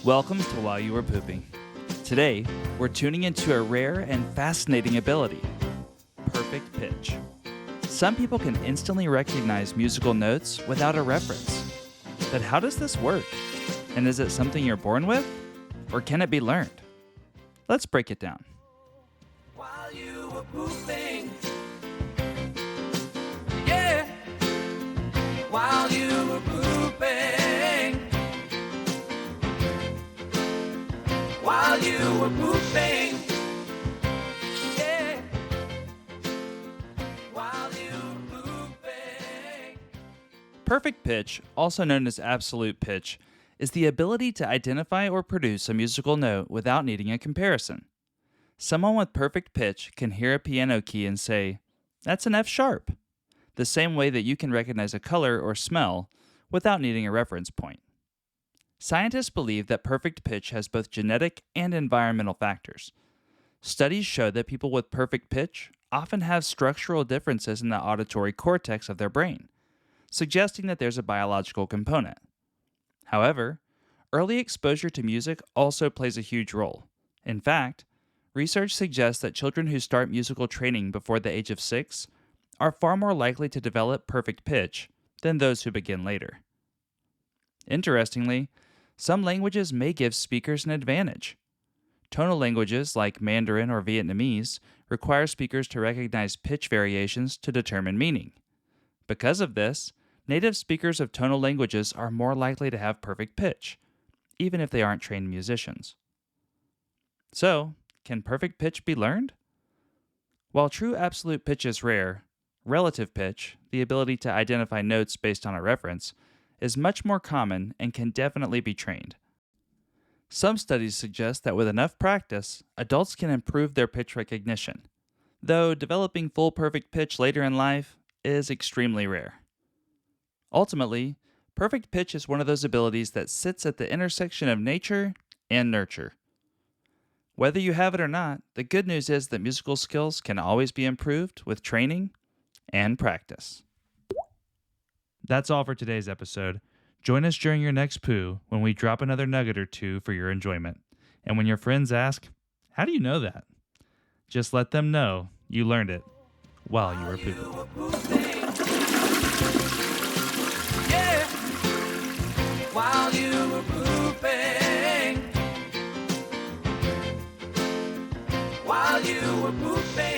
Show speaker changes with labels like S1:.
S1: Welcome to While You Were Pooping. Today, we're tuning into a rare and fascinating ability, perfect pitch. Some people can instantly recognize musical notes without a reference. But how does this work? And is it something you're born with? Or can it be learned? Let's break it down.
S2: While you were pooping, yeah. While you were pooping, while you were pooping, yeah. While you were pooping.
S1: Perfect pitch, also known as absolute pitch, is the ability to identify or produce a musical note without needing a comparison. Someone with perfect pitch can hear a piano key and say, "That's an F sharp," the same way that you can recognize a color or smell without needing a reference point. Scientists believe that perfect pitch has both genetic and environmental factors. Studies show that people with perfect pitch often have structural differences in the auditory cortex of their brain, suggesting that there's a biological component. However, early exposure to music also plays a huge role. In fact, research suggests that children who start musical training before the age of 6 are far more likely to develop perfect pitch than those who begin later. Interestingly, some languages may give speakers an advantage. Tonal languages like Mandarin or Vietnamese require speakers to recognize pitch variations to determine meaning. Because of this, native speakers of tonal languages are more likely to have perfect pitch, even if they aren't trained musicians. So, can perfect pitch be learned? While true absolute pitch is rare, relative pitch, the ability to identify notes based on a reference, is much more common and can definitely be trained. Some studies suggest that with enough practice, adults can improve their pitch recognition, though developing full perfect pitch later in life is extremely rare. Ultimately, perfect pitch is one of those abilities that sits at the intersection of nature and nurture. Whether you have it or not, the good news is that musical skills can always be improved with training and practice. That's all for today's episode. Join us during your next poo when we drop another nugget or two for your enjoyment. And when your friends ask, "How do you know that?" just let them know you learned it while you were pooping.
S2: Yeah. While you were pooping, while you were pooping.